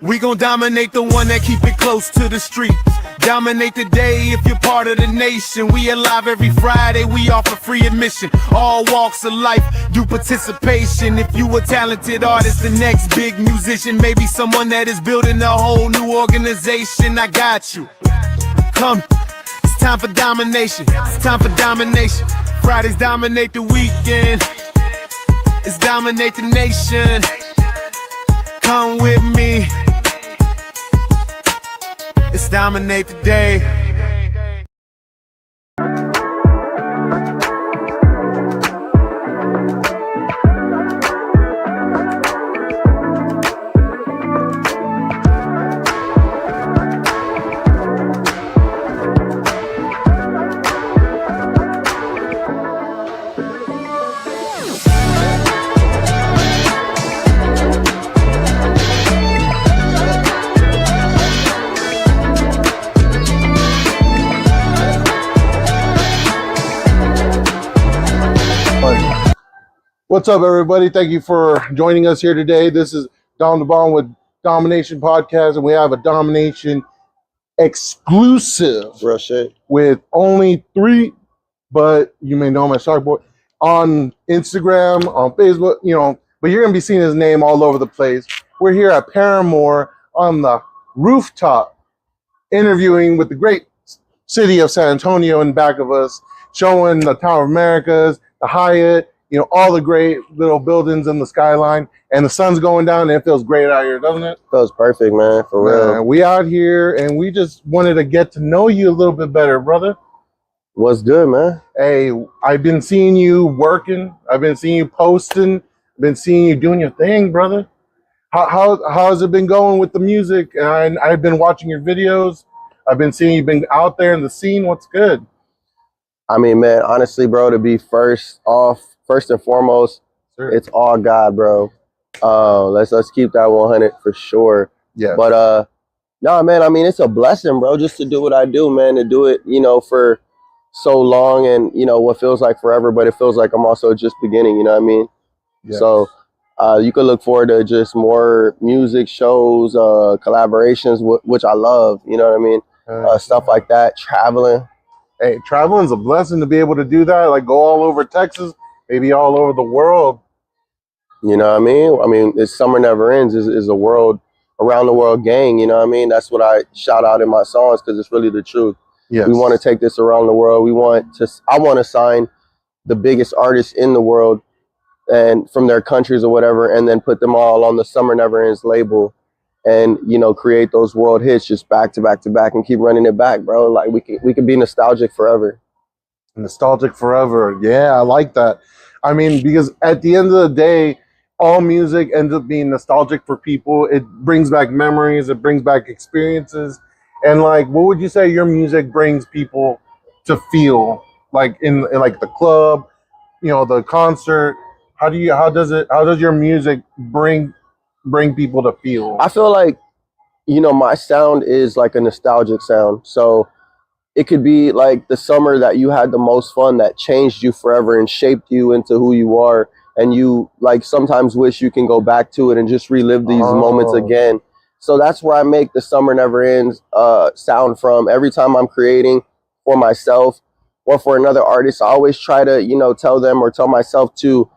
We gon' dominate the one that keep it close to the street. Dominate the day if you're part of the nation. We alive every Friday, we offer free admission. All walks of life, do participation. If you a talented artist, the next big musician, maybe someone that is building a whole new organization, I got you. Come, it's time for domination. It's time for domination. Fridays dominate the weekend. It's dominate the nation. Come with me. It's dominate the day. What's up, everybody? Thank you for joining us here today. This is Dom the Bomb with Domination Podcast, and we have a Domination exclusive Real shit. with Only3ree, but you may know him as Sharkboy on Instagram, on Facebook, but you're going to be seeing his name all over the place. We're here at Paramour on the rooftop interviewing with the great city of San Antonio in back of us, showing the Tower of Americas, the Hyatt, all the great little buildings in the skyline, and the sun's going down, and it feels great out here, doesn't it? Feels perfect, man, for real. Man, we out here, and we just wanted to get to know you a little bit better, brother. What's good, man? Hey, I've been seeing you working. I've been seeing you posting. I've been seeing you doing your thing, brother. How's it been going with the music? And I've been watching your videos. I've been seeing you've been out there in the scene. What's good? I mean, man, honestly, bro, to be first and foremost, Sure. It's all God, bro. Let's keep that 100 for sure. Yeah. But no, man, I mean, it's a blessing, bro, just to do what I do, man, to do it, for so long and, what feels like forever, but it feels like I'm also just beginning, you know what I mean? Yes. So you could look forward to just more music shows, collaborations, which I love, you know what I mean? Stuff like that, traveling. Hey, traveling is a blessing to be able to do that. Like, go all over Texas, maybe all over the world. You know what I mean? I mean, it's Summer Never Ends is a world, around the world gang, you know what I mean? That's what I shout out in my songs because it's really the truth. Yes. We want to take this around the world. I want to sign the biggest artists in the world and from their countries or whatever, and then put them all on the Summer Never Ends label and, create those world hits just back to back to back and keep running it back, bro. Like we could be nostalgic forever. Nostalgic forever. Yeah, I like that. I mean, because at the end of the day, all music ends up being nostalgic for people. It brings back memories. It brings back experiences. And like, what would you say your music brings people to feel? Like in like the club, the concert. How does your music bring people to feel? I feel like, my sound is like a nostalgic sound. So it could be like the summer that you had the most fun, that changed you forever and shaped you into who you are. And you like sometimes wish you can go back to it and just relive these moments again. So that's where I make the Summer Never Ends sound from. Every time I'm creating for myself or for another artist, I always try to, tell them or tell myself to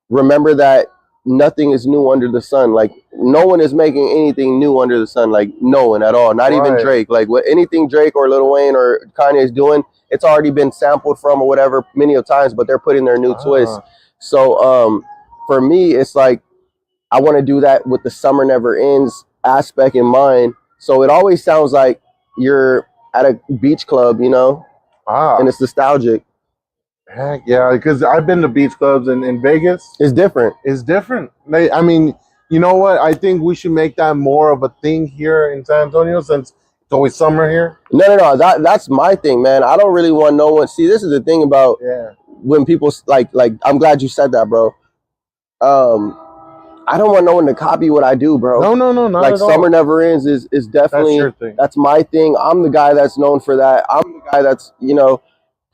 remember that nothing is new under the sun. Like no one is making anything new under the sun. Like no one at all. Not even Drake. Like what anything Drake or Lil Wayne or Kanye is doing, it's already been sampled from or whatever many of times, but they're putting their new twist. So for me, it's like I want to do that with the Summer Never Ends aspect in mind. So it always sounds like you're at a beach club, and it's nostalgic. Heck yeah, because I've been to beach clubs in Vegas. It's different. It's different. I mean, you know what? I think we should make that more of a thing here in San Antonio since it's always summer here. No. That's my thing, man. I don't really want no one. See, this is the thing about when people like. I'm glad you said that, bro. I don't want no one to copy what I do, bro. No, not like at all. Summer Never Ends is definitely that's your thing. That's my thing. I'm the guy that's known for that. I'm the guy that's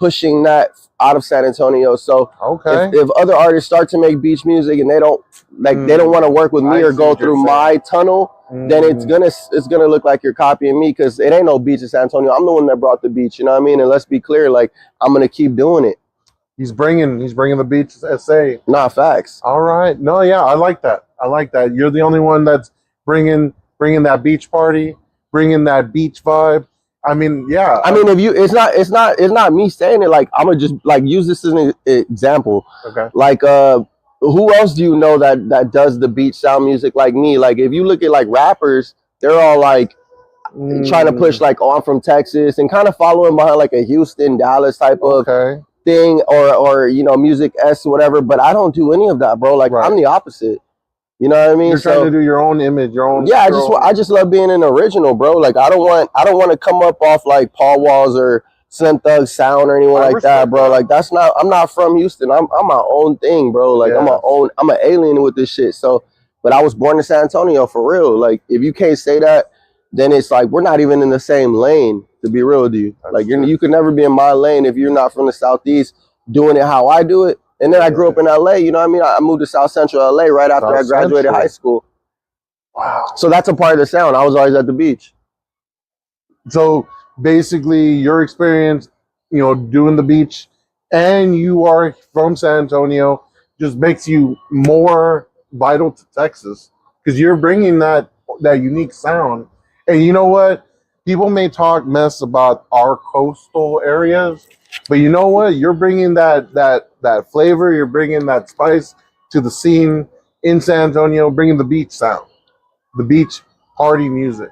pushing that out of San Antonio. So Okay. if other artists start to make beach music and they don't they don't want to work with me or go through my tunnel, then it's gonna look like you're copying me, because it ain't no beach in San Antonio. I'm the one that brought the beach, you know what I mean? And let's be clear, like, I'm gonna keep doing it. He's bringing the beach to SA. Nah, facts. All right. No, yeah, I like that. I like that. You're the only one that's bringing that beach party, bringing that beach vibe. I mean, yeah. I mean, if you, it's not me saying it. Like, I'm gonna just like use this as an example. Okay. Like, who else do you know that does the beach sound music like me? Like, if you look at like rappers, they're all like trying to push like, oh, I'm from Texas, and kind of following behind like a Houston, Dallas type of thing, or you know, music S whatever. But I don't do any of that, bro. Like, I'm the opposite. You know what I mean? You're trying to do your own image, your own. Yeah, I just love being an original, bro. Like, I don't want to come up off like Paul Walls or Slim Thug Sound or anyone like that, bro. Like, I'm not from Houston. I'm my own thing, bro. Like, I'm an alien with this shit. So, but I was born in San Antonio for real. Like, if you can't say that, then it's like we're not even in the same lane, to be real with you. Like, you could never be in my lane if you're not from the Southeast doing it how I do it. And then I grew up in LA, you know what I mean? I moved to South Central LA right after I graduated high school. Wow. So that's a part of the sound. I was always at the beach. So basically your experience, you know, doing the beach, and you are from San Antonio, just makes you more vital to Texas, because you're bringing that unique sound. And you know what? People may talk mess about our coastal areas, but you know what? You're bringing that flavor, you're bringing that spice to the scene in San Antonio, bringing the beach sound, the beach party music.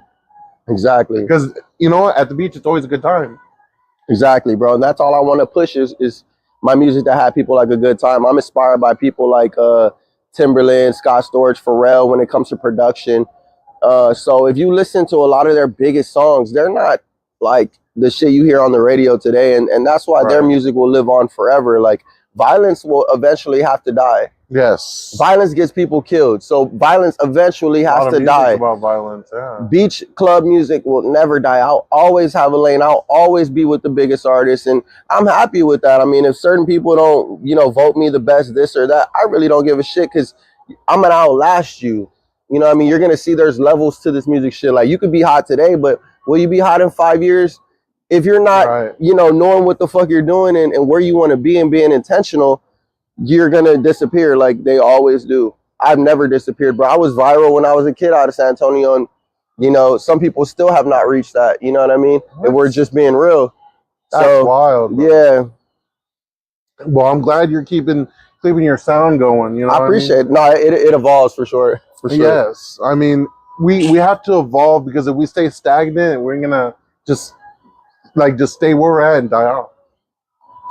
Exactly. Because, you know what? At the beach, it's always a good time. Exactly, bro. And that's all I want to push is my music to have people like a good time. I'm inspired by people like Timberland, Scott Storch, Pharrell when it comes to production. So if you listen to a lot of their biggest songs, they're not like the shit you hear on the radio today. And that's why their music will live on forever. Like, violence will eventually have to die. Yes. Violence gets people killed. So violence eventually has to die. About violence, yeah. Beach club music will never die. I'll always have a lane. I'll always be with the biggest artists. And I'm happy with that. I mean, if certain people don't, you know, vote me the best, this or that, I really don't give a shit, because I'm going to outlast you. You know what I mean? You're going to see there's levels to this music shit. Like, you could be hot today, but will you be hot in 5 years? If you're not, you know, knowing what the fuck you're doing and where you want to be and being intentional, you're going to disappear like they always do. I've never disappeared, bro. I was viral when I was a kid out of San Antonio, and, you know, some people still have not reached that. You know what I mean? And we're just being real. That's wild, bro. Yeah. Well, I'm glad you're keeping your sound going. You know, I appreciate it. No, it evolves for sure. For sure. Yes. I mean, we have to evolve, because if we stay stagnant, we're going to just stay where we're at and die out.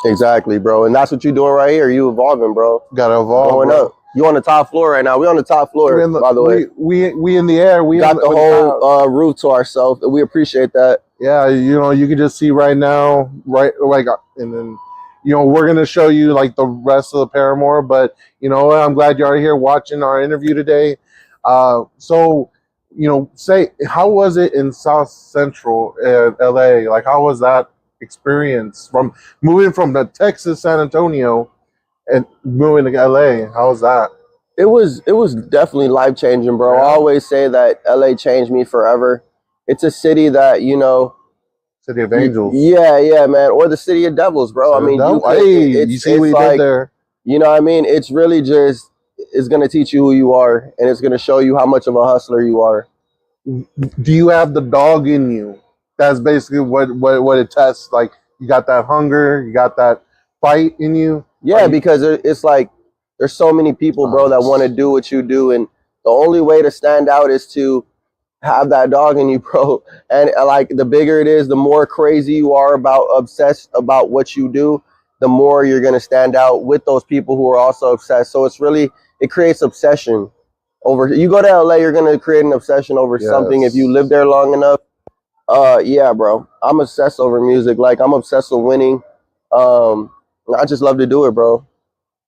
Exactly, bro. And that's what you're doing right here. You evolving, bro. Gotta evolve. Going up. You on the top floor right now. We on the top floor, by the way. We in the air. We got the whole roof to ourselves. We appreciate that. Yeah, you know, you can just see right now, and then, you know, we're gonna show you like the rest of the Paramour. But you know, I'm glad you're here watching our interview today. So, you know, say, how was it in South Central LA? Like, how was that experience from moving from the Texas, San Antonio, and moving to LA? How was that? It was definitely life-changing, bro. I always say that LA changed me forever. It's a city that, you know, City of Angels. Yeah, man. Or the City of Devils, bro. I mean, you see what he did there. You know what I mean? It's really just, it's going to teach you who you are, and it's going to show you how much of a hustler you are. Do you have the dog in you? That's basically what it tests. Like, you got that hunger, you got that fight in you. Yeah, because it's like there's so many people, bro, that want to do what you do, and the only way to stand out is to have that dog in you, bro. And like, the bigger it is, the more crazy you are obsessed about what you do, the more you're gonna stand out with those people who are also obsessed. So it creates obsession over. You go to LA, you're gonna create an obsession over something if you live there long enough. Yeah, bro. I'm obsessed over music. Like, I'm obsessed with winning. I just love to do it, bro.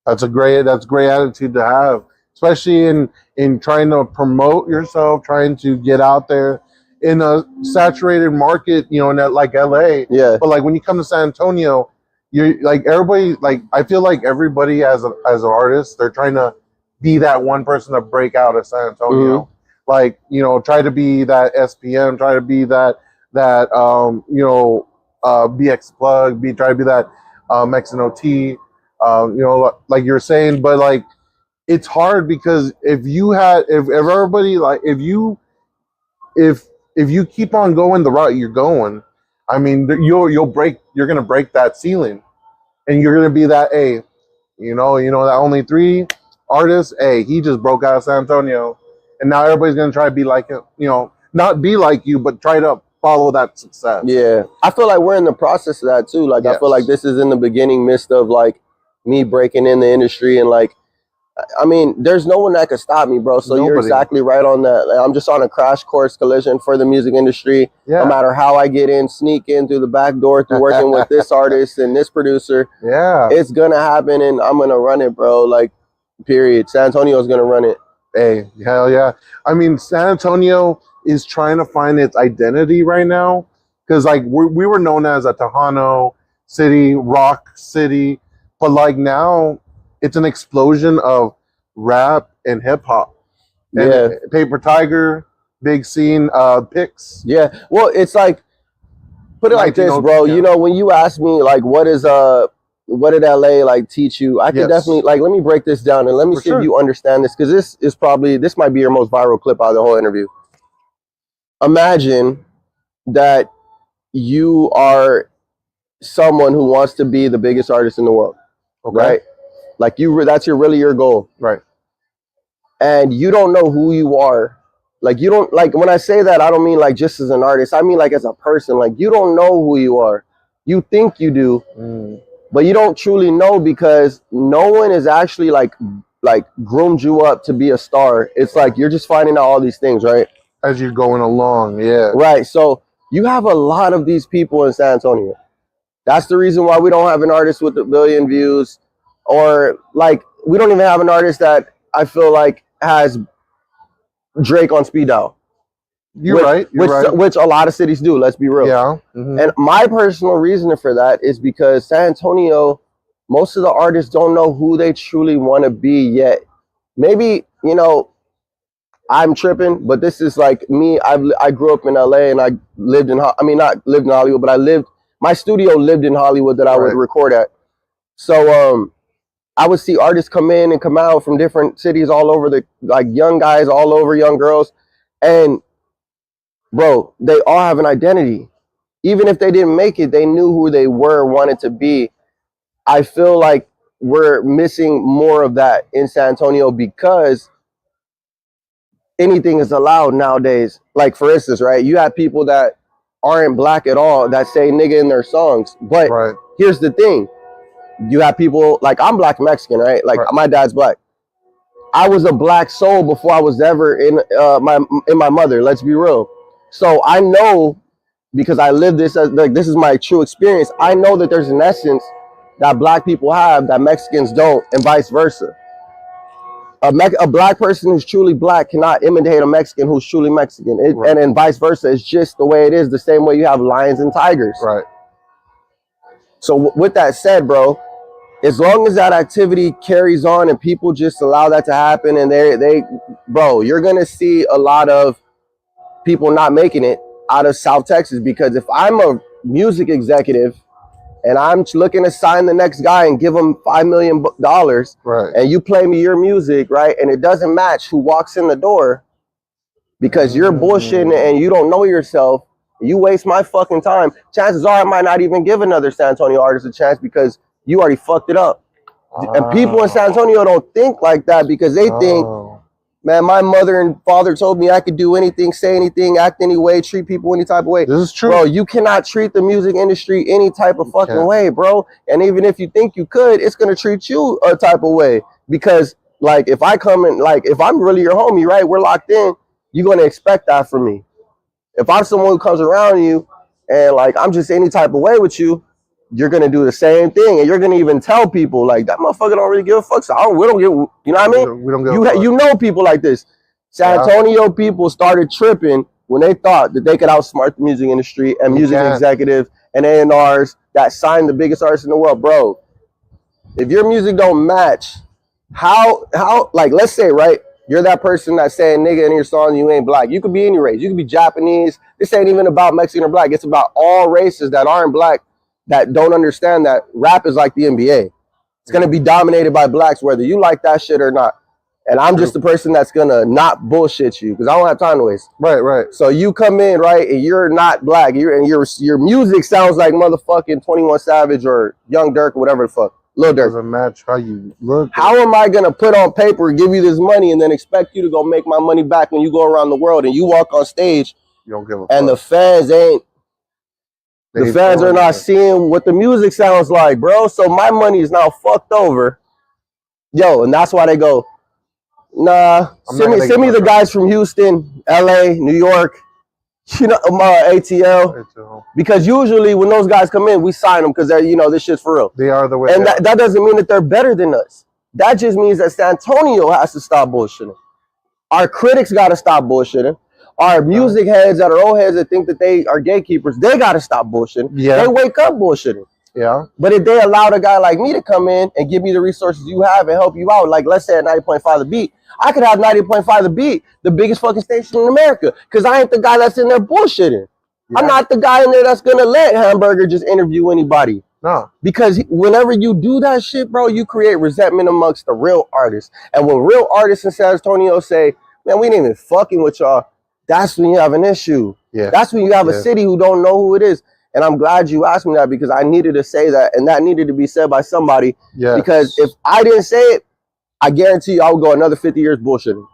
That's great attitude to have, especially in trying to promote yourself, trying to get out there in a saturated market, you know, like LA. Yeah. But like, when you come to San Antonio, you like everybody. Like I feel like everybody as an artist, they're trying to be that one person to break out of San Antonio. Like try to be that SPM, try to be that BX Plug, try to be that Mexican OT. Like you're saying, but like it's hard because if everybody like if you keep on going the route you're going, I mean you're gonna break that ceiling, and you're gonna be that that Only3ree artist. He just broke out of San Antonio, and now everybody's gonna try to be like him. Not be like you, but try to follow that success. Yeah, I feel like we're in the process of that too. Like I feel like this is in the beginning midst of like me breaking in the industry, and like I mean, there's no one that could stop me, bro. So you're exactly right on that. Like, I'm just on a crash course collision for the music industry. No matter how I get in, sneak in through the back door through working with this artist and this producer. It's gonna happen, and I'm gonna run it, bro. Like, period. San Antonio's gonna run it. Hey, hell yeah. I mean, San Antonio is trying to find its identity right now, because like we were known as a Tejano city, rock city, but like now it's an explosion of rap and hip hop. Paper Tiger, big scene, Phipps. Well, it's like, put it like this, bro. When you ask me like what did LA like teach you, I can definitely like, let me break this down and let me see if you understand this, because this might be your most viral clip out of the whole interview. Imagine that you are someone who wants to be the biggest artist in the world, right? Like that's really your goal, right? And you don't know who you are. Like you don't, like when I say that, I don't mean like just as an artist. I mean like as a person. Like you don't know who you are. You think you do, but you don't truly know, because no one is actually like groomed you up to be a star. It's like you're just finding out all these things, right? As you're going along, Right. So you have a lot of these people in San Antonio. That's the reason why we don't have an artist with 1 billion views, or like we don't even have an artist that I feel like has Drake on speed dial. You're right. Which a lot of cities do. Let's be real. And my personal reasoning for that is because San Antonio, most of the artists don't know who they truly want to be yet. Maybe I'm tripping, but this is like me. I grew up in LA, and I lived in. I mean, not lived in Hollywood, but my studio lived in Hollywood that I would record at. So I would see artists come in and come out from different cities all over, like young guys all over, young girls, and bro, they all have an identity. Even if they didn't make it, they knew who they were, wanted to be. I feel like we're missing more of that in San Antonio, because anything is allowed nowadays. Like for instance, right? You have people that aren't black at all that say nigga in their songs. But here's the thing. You have people like, I'm black Mexican, right? Like my dad's black. I was a black soul before I was ever in my mother. Let's be real. So I know, because I live this as like, this is my true experience. I know that there's an essence that black people have that Mexicans don't, and vice versa. A black person who's truly black cannot imitate a Mexican who's truly Mexican, and then vice versa. It's just the way it is. The same way you have lions and tigers. Right. So with that said, bro, as long as that activity carries on and people just allow that to happen, and bro, you're gonna see a lot of people not making it out of South Texas. Because if I'm a music executive and I'm looking to sign the next guy and give him $5 million, and you play me your music, right, and it doesn't match who walks in the door, because you're bullshitting and you don't know yourself, you waste my fucking time. Chances are I might not even give another San Antonio artist a chance, because you already fucked it up. And people in San Antonio don't think like that, because they think, man, my mother and father told me I could do anything, say anything, act any way, treat people any type of way. This is true. Bro, you cannot treat the music industry any type of fucking way, bro. And even if you think you could, it's going to treat you a type of way. Because, like, if I come in, like, if I'm really your homie, right, we're locked in, you're going to expect that from me. If I'm someone who comes around you and, like, I'm just any type of way with you, you're going to do the same thing. And you're going to even tell people, like, that motherfucker don't really give a fuck. So we don't give, you know what I mean? We don't give a fuck. You know people like this. San Antonio people started tripping when they thought that they could outsmart the music industry and music executives and A&Rs that sign the biggest artists in the world, bro. If your music don't match, how like let's say, right, you're that person that's saying nigga in your song, you ain't black. You could be any race. You could be Japanese. This ain't even about Mexican or black. It's about all races that aren't black that don't understand that rap is like the NBA. It's gonna be dominated by blacks whether you like that shit or not. And I'm just the person that's gonna not bullshit you because I don't have time to waste. Right. So you come in, right, and you're not black, and your music sounds like motherfucking 21 Savage or Young Durk or whatever the fuck. Lil Durk. Doesn't match how you look. How am I gonna put on paper, give you this money, and then expect you to go make my money back when you go around the world and you walk on stage You don't give a and fuck. the fans ain't the fans are not seeing what the music sounds like, bro. So my money is now fucked over. Yo, and that's why they go, nah, send me the guys from Houston, LA, New York, you know, ATL. Because usually when those guys come in, we sign them because they're, you know, this shit's for real. They are the way. And that doesn't mean that they're better than us. That just means that San Antonio has to stop bullshitting. Our critics got to stop bullshitting. Our music heads that are old heads that think that they are gatekeepers, they got to stop bullshitting. Yeah. They wake up bullshitting. Yeah. But if they allowed a guy like me to come in and give me the resources you have and help you out, like let's say at 90.5 The Beat, I could have 90.5 The Beat, the biggest fucking station in America, because I ain't the guy that's in there bullshitting. Yeah. I'm not the guy in there that's going to let Hamburger just interview anybody. No. Because whenever you do that shit, bro, you create resentment amongst the real artists. And when real artists in San Antonio say, man, we ain't even fucking with y'all, that's when you have an issue. Yeah. That's when you have a city who don't know who it is. And I'm glad you asked me that because I needed to say that, and that needed to be said by somebody. Yeah. Because if I didn't say it, I guarantee you I would go another 50 years bullshitting.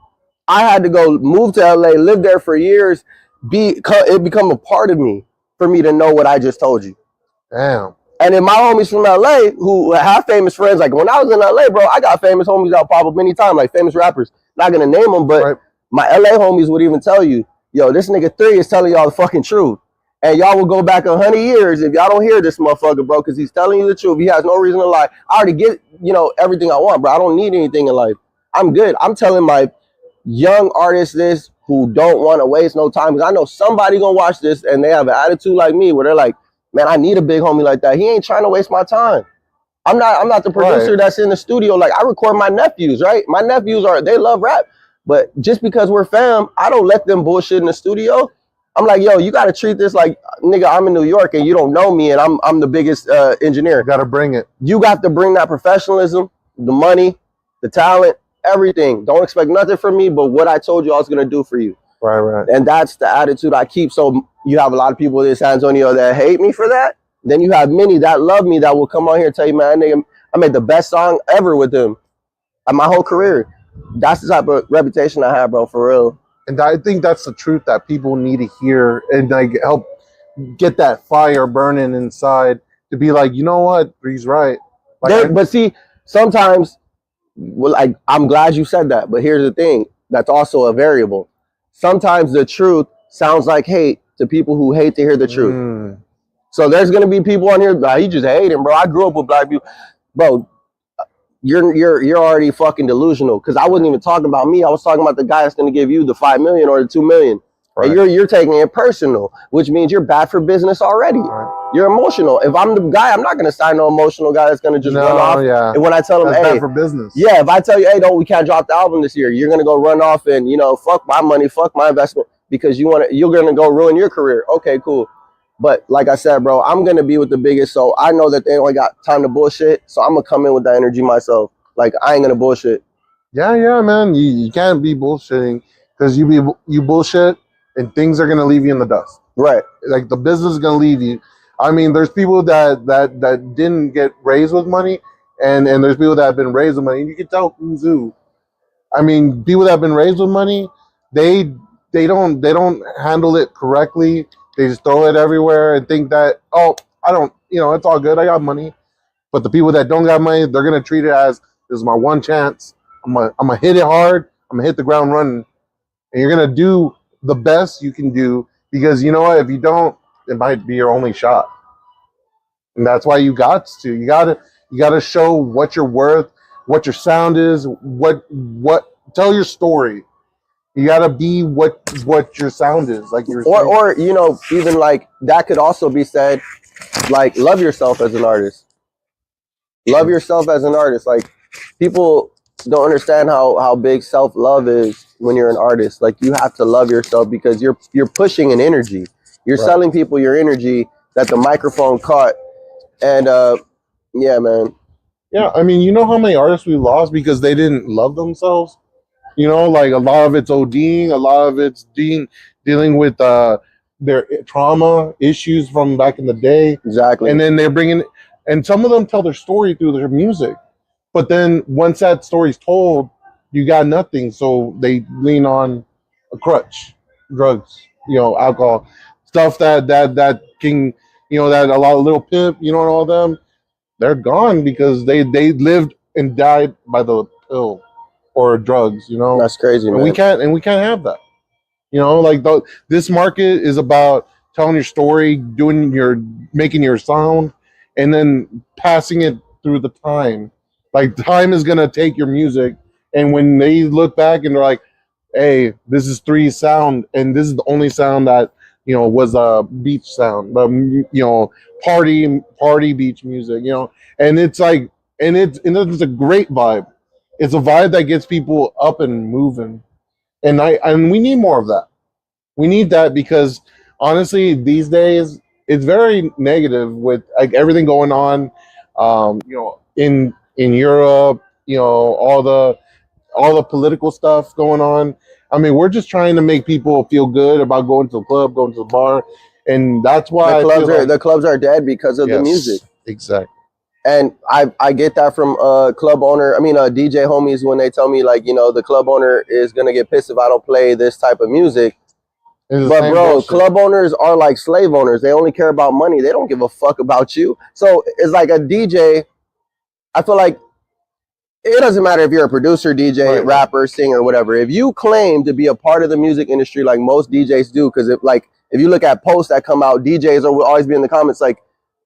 I had to go move to LA, live there for years, it become a part of me for me to know what I just told you. Damn. And then my homies from LA who have famous friends, like when I was in LA, bro, I got famous homies out pop up many times, like famous rappers. Not gonna name them, but my LA homies would even tell you, yo, this nigga 3 is telling y'all the fucking truth. And y'all will go back 100 years if y'all don't hear this motherfucker, bro, because he's telling you the truth. He has no reason to lie. I already get, you know, everything I want, bro. I don't need anything in life. I'm good. I'm telling my young artists this who don't want to waste no time, because I know somebody gonna watch this and they have an attitude like me where they're like, man, I need a big homie like that. He ain't trying to waste my time. I'm not the producer that's in the studio. Like, I record my nephews, right? My nephews they love rap. But just because we're fam, I don't let them bullshit in the studio. I'm like, yo, you got to treat this like, nigga, I'm in New York and you don't know me and I'm the biggest engineer. You got to bring it. You got to bring that professionalism, the money, the talent, everything. Don't expect nothing from me but what I told you I was going to do for you. Right. And that's the attitude I keep. So you have a lot of people in San Antonio that hate me for that. Then you have many that love me that will come on here and tell you, man, nigga, I made the best song ever with them my whole career. That's the type of reputation I have, bro, for real. And I think that's the truth that people need to hear and like help get that fire burning inside to be like, you know what, he's right. Like, but see, sometimes, well, I'm glad you said that. But here's the thing, that's also a variable. Sometimes the truth sounds like hate to people who hate to hear the truth. So there's gonna be people on here, he just hating, bro. I grew up with black people, bro. You're already fucking delusional, because I wasn't even talking about me. I was talking about the guy that's going to give you the 5 million or the 2 million. Right. And you're taking it personal, which means you're bad for business already. Right. You're emotional. If I'm the guy, I'm not going to sign no emotional guy that's going to just run off. Yeah. And when I tell him, that's hey, bad for business. Yeah, if I tell you, hey, we can't drop the album this year, you're going to go run off and, you know, fuck my money, fuck my investment, because you're going to go ruin your career. Okay, cool. But like I said, bro, I'm going to be with the biggest. So I know that they only got time to bullshit. So I'm going to come in with that energy myself. Like, I ain't going to bullshit. Yeah, man. You can't be bullshitting, because you bullshit and things are going to leave you in the dust. Right. Like, the business is going to leave you. I mean, there's people that didn't get raised with money, and there's people that have been raised with money. And you can tell who's who. I mean, people that have been raised with money, they don't handle it correctly. They just throw it everywhere and think that, oh, I don't, you know, it's all good. I got money. But the people that don't got money, they're going to treat it as, this is my one chance. I'm gonna hit it hard. I'm going to hit the ground running. And you're going to do the best you can do, because you know what? If you don't, it might be your only shot. And that's why you got to show what you're worth, what your sound is, tell your story. You gotta be what your sound is, like your or you know, even like that could also be said. Like, love yourself as an artist. Love yourself as an artist. Like, people don't understand how big self-love is when you're an artist. Like, you have to love yourself because you're pushing an energy. You're selling people your energy that the microphone caught. And yeah, man. Yeah, I mean, you know how many artists we lost because they didn't love themselves? You know, like a lot of it's ODing, a lot of it's dealing with their trauma issues from back in the day. Exactly. And then they're bringing, and some of them tell their story through their music. But then once that story's told, you got nothing. So they lean on a crutch, drugs, you know, alcohol, stuff that can, you know, that a lot of Little Pimp, you know, and all them, they're gone because they lived and died by the pill or drugs, you know. That's crazy, man. We can't have that. You know, like this market is about telling your story, making your sound, and then passing it through the time. Like time is gonna take your music, and when they look back and they're like, "Hey, this is 3's sound, and this is the only sound that was a beach sound, but party beach music, and it's like, and it's a great vibe. It's a vibe that gets people up and moving, and we need more of that. We need that because honestly, these days it's very negative with like everything going on, in Europe, all the political stuff going on. I mean, we're just trying to make people feel good about going to the club, going to the bar, and that's why the clubs are dead because of the music. Exactly. And I get that from club owner. I mean, DJ homies when they tell me like, the club owner is gonna get pissed if I don't play this type of music. But bro, bullshit. Club owners are like slave owners. They only care about money. They don't give a fuck about you. So it's like a DJ. I feel like it doesn't matter if you're a producer, DJ, rapper, singer, whatever. If you claim to be a part of the music industry like most DJs do, because if you look at posts that come out, DJs will always be in the comments like,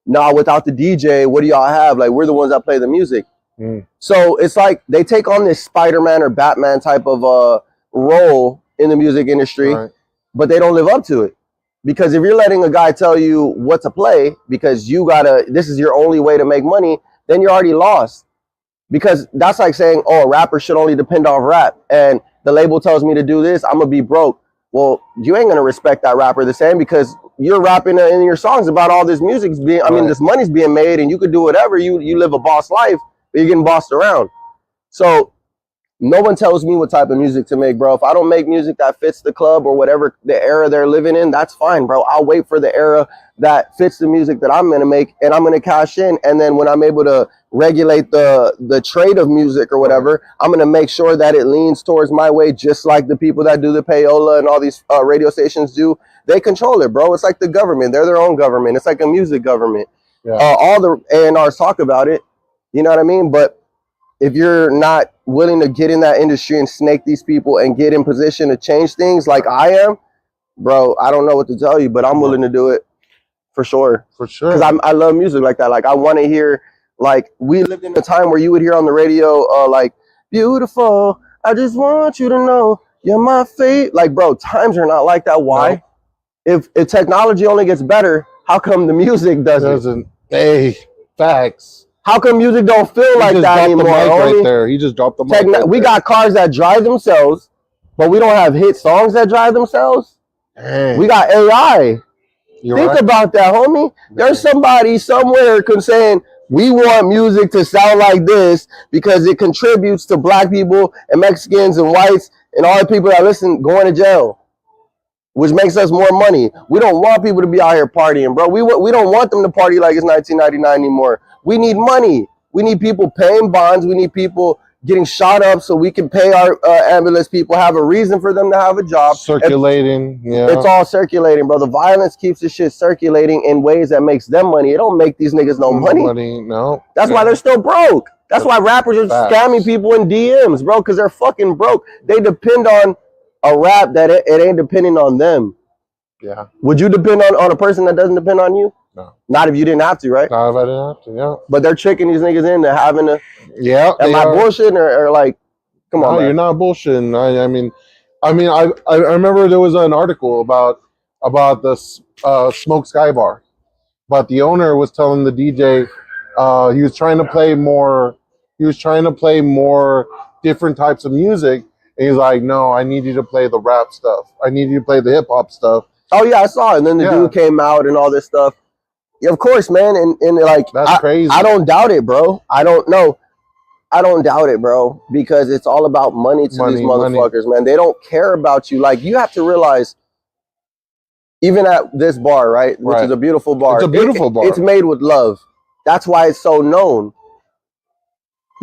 nah, without the DJ, what do y'all have? Like, we're the ones that play the music. So it's like they take on this Spider-Man or Batman type of role in the music industry, but they don't live up to it. Because if you're letting a guy tell you what to play because this is your only way to make money, then you're already lost. Because that's like saying, oh, a rapper should only depend on rap. And the label tells me to do this, I'm going to be broke. Well, you ain't going to respect that rapper the same because you're rapping in your songs about all this music's being, this money's being made and you could do whatever. You live a boss life, but you're getting bossed around. So no one tells me what type of music to make, bro. If I don't make music that fits the club or whatever the era they're living in, that's fine, bro. I'll wait for the era that fits the music that I'm going to make and I'm going to cash in. And then when I'm able to regulate the trade of music or whatever, I'm going to make sure that it leans towards my way, just like the people that do the payola and all these radio stations do. They control it, bro. It's like the government. They're their own government. It's like a music government. All the A&Rs talk about it. You know what I mean? But if you're not willing to get in that industry and snake these people and get in position to change things like I am, bro, I don't know what to tell you, but I'm willing to do it for sure. For sure. Because I love music like that. Like, I want to hear, like, we lived in a time where you would hear on the radio, like, beautiful, I just want you to know you're my fate. Like, bro, times are not like that. Why? No. If technology only gets better, how come the music doesn't? Hey, facts. How come music don't feel like that anymore? Right there. He just dropped the mic. We got cars that drive themselves, but we don't have hit songs that drive themselves. Dang. We got AI. Think about that, homie. There's somebody somewhere saying, we want music to sound like this because it contributes to black people and Mexicans and whites and all the people that listen going to jail, which makes us more money. We don't want people to be out here partying, bro. We don't want them to party like it's 1999 anymore. We need money. We need people paying bonds. We need people getting shot up so we can pay our ambulance people, have a reason for them to have a job. Circulating, It's all circulating, bro. The violence keeps the shit circulating in ways that makes them money. It don't make these niggas no money. No. That's why they're still broke. That's why rappers are scamming people in DMs, bro, because they're fucking broke. They depend on a rap that it ain't depending on them. Yeah. Would you depend on a person that doesn't depend on you? No. Not if you didn't have to, right? Not if I didn't have to, yeah. But they're tricking these niggas into having to. Yeah. Am I bullshitting or like, come on, man. You're not bullshitting. I remember there was an article about the Smoke Sky Bar. but the owner was telling the DJ he was trying to play more. He was trying to play more different types of music, and he's like, "No, I need you to play the rap stuff. I need you to play the hip hop stuff." Oh yeah, I saw it. And then the dude came out and all this stuff. Yeah, of course, man. And like, that's crazy. I don't doubt it, bro. I don't doubt it, bro, because it's all about money to these motherfuckers, man. They don't care about you. Like, you have to realize, even at this bar, right, which is a beautiful bar. It's a beautiful bar. It's made with love. That's why it's so known.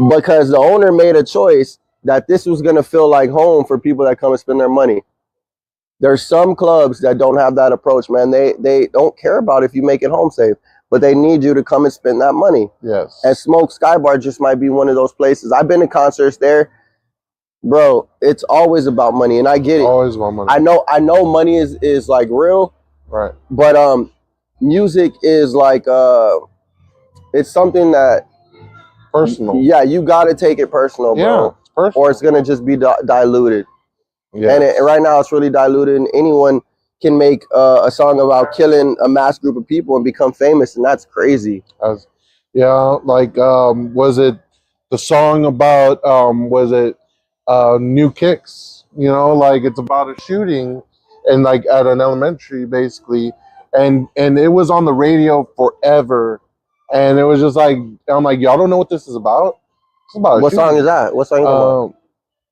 Because the owner made a choice that this was going to feel like home for people that come and spend their money. There's some clubs that don't have that approach, man. They don't care about if you make it home safe, but they need you to come and spend that money. Yes. And Smoke Sky Bar just might be one of those places. I've been to concerts there. Bro, it's always about money, and I get it. Always about money. I know money is like real. Right. But music is like it's something that personal. Yeah, you got to take it personal, bro. Yeah, it's personal. Or it's going to just be diluted. Yeah. And right now it's really diluted, and anyone can make a song about killing a mass group of people and become famous, and that's crazy. Yeah, like was it the song about was it New Kicks? You know, like it's about a shooting and like at an elementary basically, and it was on the radio forever, and it was just like, I'm like, y'all don't know what this is about? It's about what song is that? What song is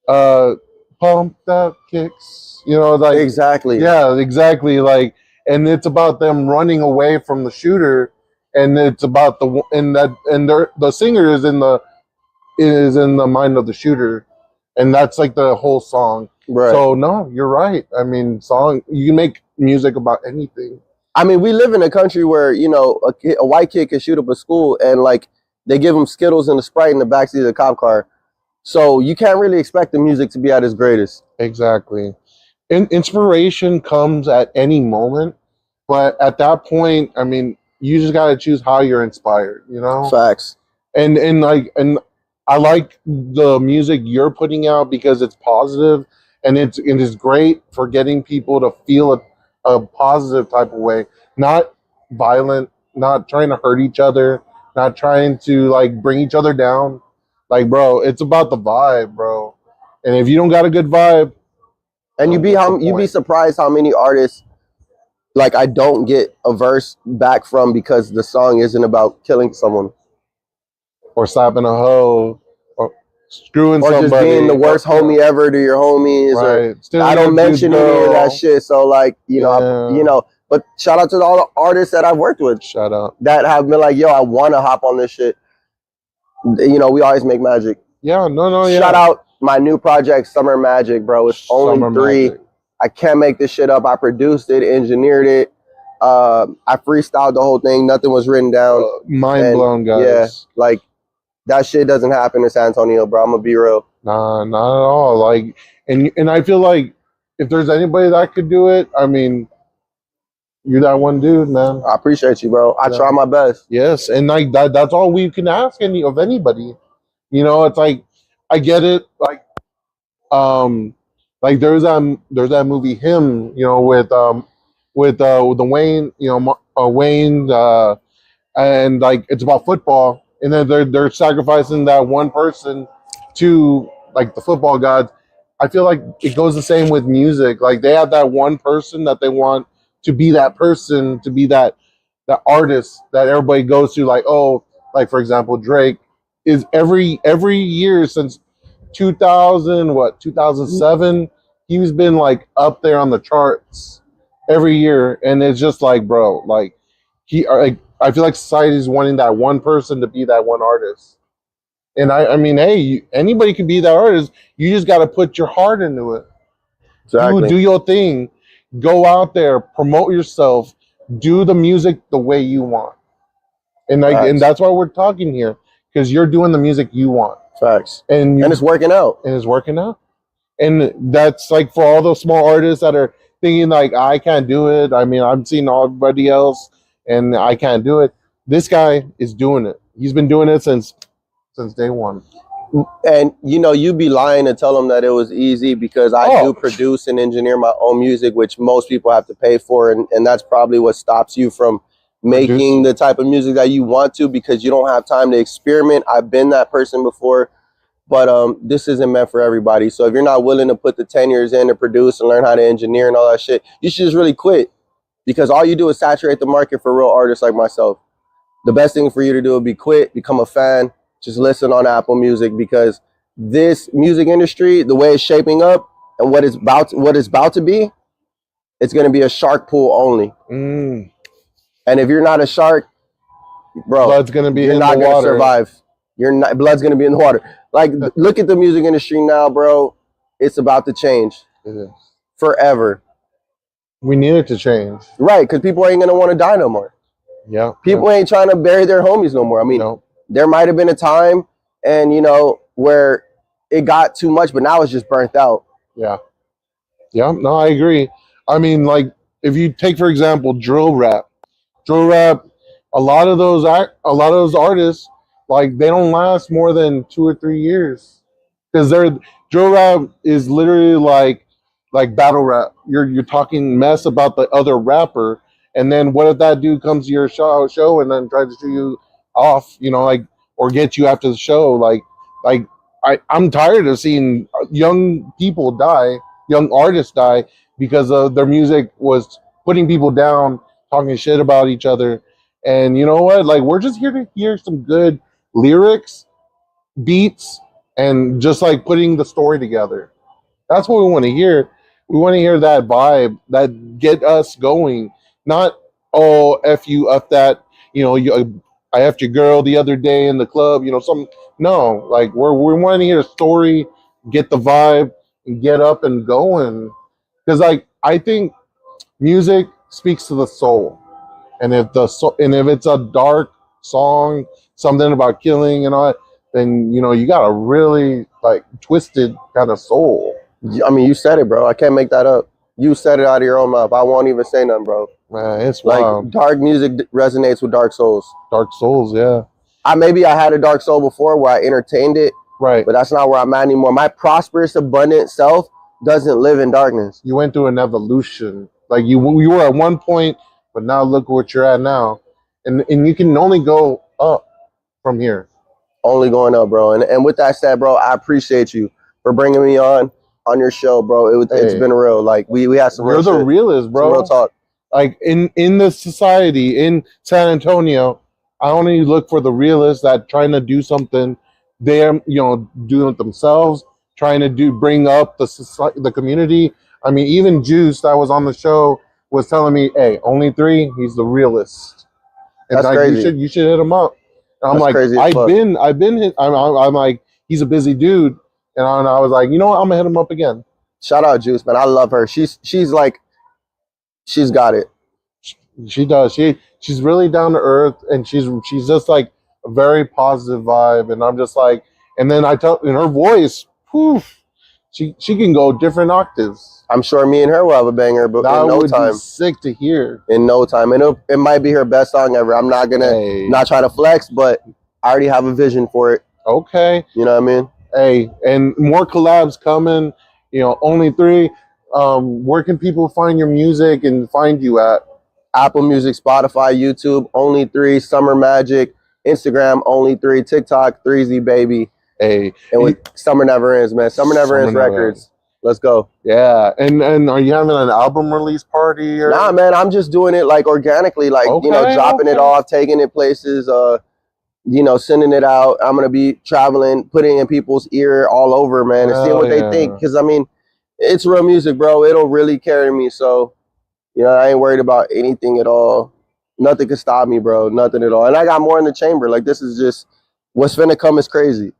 about? Pumped Up Kicks, you know, like exactly. Yeah, exactly. Like, and it's about them running away from the shooter, and it's about the singer is in the mind of the shooter, and that's like the whole song. Right. So no, you're right. I mean, you can make music about anything. I mean, we live in a country where, you know, a white kid can shoot up a school, and like they give him Skittles and a Sprite in the backseat of the cop car. So you can't really expect the music to be at its greatest. Exactly. Inspiration comes at any moment, but at that point, I mean, you just got to choose how you're inspired, you know? Facts. And I like the music you're putting out because it's positive, and it's great for getting people to feel a positive type of way, not violent, not trying to hurt each other, not trying to like bring each other down. Like, bro, it's about the vibe, bro. And if you don't got a good vibe, and you'd be surprised how many artists like I don't get a verse back from because the song isn't about killing someone, or slapping a hoe, or screwing or somebody, just being the worst homie ever to your homies. Right. Or I don't mention any of that shit. So like, you know. But shout out to all the artists that I've worked with. Shout out. That have been like, yo, I want to hop on this shit. You know, we always make magic. Yeah, no. Shout out my new project, Summer Magic, bro. It's Only3ree. I can't make this shit up. I produced it, engineered it. I freestyled the whole thing. Nothing was written down. Mind blown, guys. Yeah, like that shit doesn't happen in San Antonio, bro. I'm gonna be real. Nah, not at all. Like, and I feel like if there's anybody that could do it, I mean, you're that one dude, man. I appreciate you, bro. I try my best. Yes, and like that's all we can ask of anybody. You know, it's like, I get it. Like there's that movie Him, you know, with the Wayne, you know, Wayne, and like it's about football, and then they're sacrificing that one person to like the football gods. I feel like it goes the same with music. Like they have that one person that they want to be that person, to be that artist that everybody goes to. Like, oh, like for example, Drake is every year since 2007, he's been like up there on the charts every year, and it's just like, bro, like I feel like society's wanting that one person to be that one artist. And I mean, hey, anybody can be that artist. You just got to put your heart into it. Exactly. Do your thing. Go out there, promote yourself, do the music the way you want. And and that's why we're talking here, because you're doing the music you want. Facts. And it's working out. And it's working out. And that's like for all those small artists that are thinking like, I can't do it. I mean, I'm seeing everybody else and I can't do it. This guy is doing it. He's been doing it since day one. And you know, you'd be lying to tell them that it was easy, because I do produce and engineer my own music, which most people have to pay for, and that's probably what stops you from making the type of music that you want to because you don't have time to experiment. I've been that person before, but this isn't meant for everybody. So if you're not willing to put the 10 years in to produce and learn how to engineer and all that shit, you should just really quit, because all you do is saturate the market for real artists like myself. The best thing for you to do would be quit, become a fan, just listen on Apple Music, because this music industry, the way it's shaping up and what it's about to be, it's going to be a shark pool only. And if you're not a shark, bro, blood's gonna be you're not going to survive. Blood's going to be in the water. Like, look at the music industry now, bro. It's about to change forever. We need it to change, right? Because people ain't going to want to die no more. Yeah, people ain't trying to bury their homies no more. I mean, there might have been a time, and where it got too much, but now it's just burnt out. Yeah. No, I agree. I mean, like, if you take, for example, drill rap, a lot of those artists, like, they don't last more than 2 or 3 years, because drill rap is literally like battle rap. You're talking mess about the other rapper, and then what if that dude comes to your show and then tries to shoot you off, or get you after the show? Like I'm tired of seeing young people die, young artists die, because of their music was putting people down, talking shit about each other. And you know what? Like, we're just here to hear some good lyrics, beats, and just like putting the story together. That's what we want to hear. We want to hear that vibe that get us going. Not, oh, F you, F that, I effed your girl the other day in the club, no, like, we want to hear a story, get the vibe, and get up and going. Because, like, I think music speaks to the soul. And if it's a dark song, something about killing and all that, then, you got a really, like, twisted kind of soul. I mean, you said it, bro. I can't make that up. You said it out of your own mouth. I won't even say nothing, bro. Man, it's like wild. Dark music resonates with dark souls. Dark souls, yeah. Maybe I had a dark soul before where I entertained it, right? But that's not where I'm at anymore. My prosperous, abundant self doesn't live in darkness. You went through an evolution. Like, you were at one point, but now look what you're at now, and you can only go up from here. Only going up, bro. And with that said, bro, I appreciate you for bringing me on your show, bro. It's been real. Like, we had some. You're the realest, bro. Some real talk. Like, in the society in San Antonio, I only look for the realists that trying to do something. They're doing it themselves, trying to bring up the community. I mean, even Juice that was on the show was telling me, "Hey, Only3ree, he's the realist." And that's crazy. You should hit him up. And I'm like, I'm like, he's a busy dude, and I was like, you know what, I'm gonna hit him up again. Shout out Juice, man. I love her. She's like, she's got it. She does. She's really down to earth, and she's just like a very positive vibe. And I'm just like, and then I tell in her voice, poof, she can go different octaves. I'm sure me and her will have a banger, but that in no would time. Be sick to hear. In no time, and it might be her best song ever. I'm not gonna not try to flex, but I already have a vision for it. Okay, you know what I mean. Hey, and more collabs coming. Only3ree. Where can people find your music and find you at? Apple Music, Spotify, YouTube, Only3ree, Summer Magic, Instagram, Only3ree, TikTok, 3Z Baby. Hey, and with Summer Never Ends, man. Summer Never Ends Records. Let's go. Yeah, and are you having an album release party? Or? Nah, man, I'm just doing it like organically, like dropping it off, taking it places, sending it out. I'm gonna be traveling, putting it in people's ear all over, man, and seeing what they think. Because I mean, it's real music, bro. It'll really carry me. So, I ain't worried about anything at all. Nothing can stop me, bro. Nothing at all. And I got more in the chamber. Like, this is just what's finna come is crazy.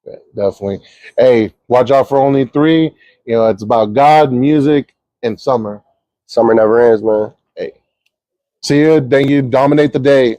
Yeah, definitely. Hey, watch out for Only3ree. It's about God, music, and summer. Summer never ends, man. Hey. See you. Thank you. Dominate the day.